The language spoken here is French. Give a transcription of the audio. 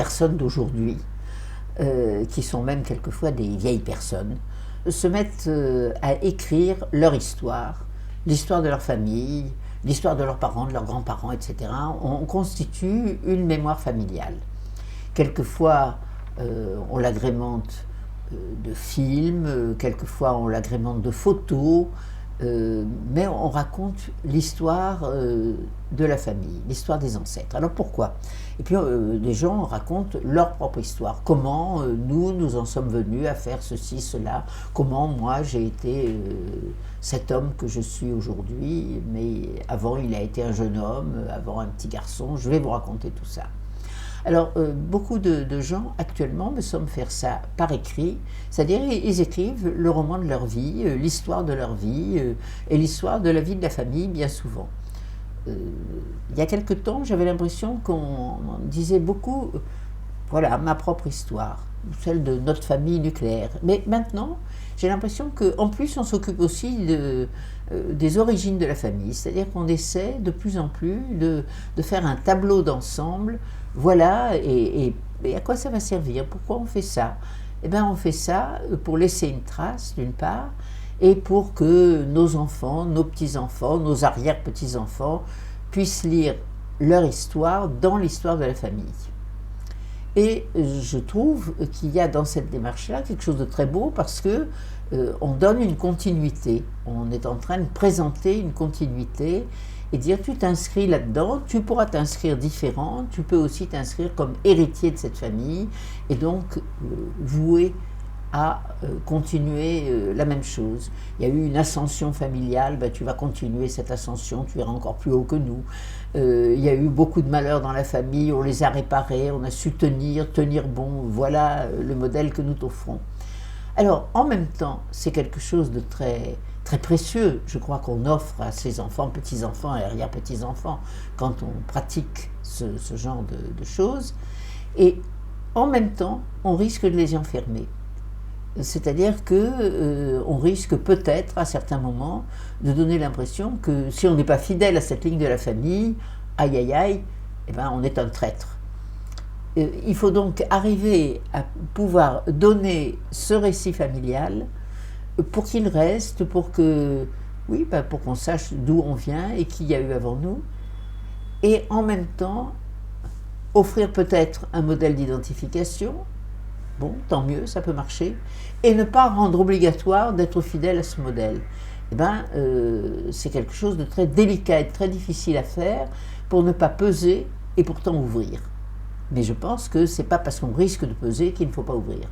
personnes d'aujourd'hui, qui sont même quelquefois des vieilles personnes, se mettent à écrire leur histoire, l'histoire de leur famille, l'histoire de leurs parents, de leurs grands-parents, etc. On constitue une mémoire familiale. Quelquefois, on l'agrémente de films, quelquefois on l'agrémente de photos, mais on raconte l'histoire de la famille, l'histoire des ancêtres. Alors pourquoi? Et puis les gens racontent leur propre histoire. Comment nous en sommes venus à faire ceci, cela. Comment moi j'ai été cet homme que je suis aujourd'hui, mais avant il a été un jeune homme, avant un petit garçon. Je vais vous raconter tout ça. Alors, beaucoup de gens actuellement me semblent faire ça par écrit, c'est-à-dire ils écrivent le roman de leur vie, l'histoire de leur vie et l'histoire de la vie de la famille bien souvent. Il y a quelque temps, j'avais l'impression qu'on disait beaucoup, voilà, ma propre histoire, celle de notre famille nucléaire. Mais maintenant, j'ai l'impression qu'en plus, on s'occupe aussi des origines de la famille, c'est-à-dire qu'on essaie de plus en plus de faire un tableau d'ensemble. Voilà, et à quoi ça va servir? Pourquoi on fait ça? Eh bien, on fait ça pour laisser une trace, d'une part, et pour que nos enfants, nos petits-enfants, nos arrière-petits-enfants puissent lire leur histoire dans l'histoire de la famille. Et je trouve qu'il y a dans cette démarche-là quelque chose de très beau parce que on donne une continuité. On est en train de présenter une continuité et dire tu t'inscris là-dedans, tu pourras t'inscrire différent, tu peux aussi t'inscrire comme héritier de cette famille et donc vouer à continuer la même chose. Il y a eu une ascension familiale, ben, tu vas continuer cette ascension, tu iras encore plus haut que nous. Il y a eu beaucoup de malheurs dans la famille, on les a réparés, on a su tenir bon, voilà le modèle que nous t'offrons. Alors, en même temps, c'est quelque chose de très, très précieux, je crois qu'on offre à ses enfants, petits-enfants et arrière-petits-enfants, quand on pratique ce genre de choses, et en même temps, on risque de les enfermer. C'est-à-dire qu'on risque peut-être, à certains moments, de donner l'impression que si on n'est pas fidèle à cette ligne de la famille, aïe aïe aïe, eh ben, on est un traître. Il faut donc arriver à pouvoir donner ce récit familial pour qu'il reste, pour qu'on sache d'où on vient et qui y a eu avant nous, et en même temps offrir peut-être un modèle d'identification. Bon, tant mieux, ça peut marcher, et ne pas rendre obligatoire d'être fidèle à ce modèle. Eh ben, c'est quelque chose de très délicat et de très difficile à faire pour ne pas peser et pourtant ouvrir. Mais je pense que ce n'est pas parce qu'on risque de peser qu'il ne faut pas ouvrir.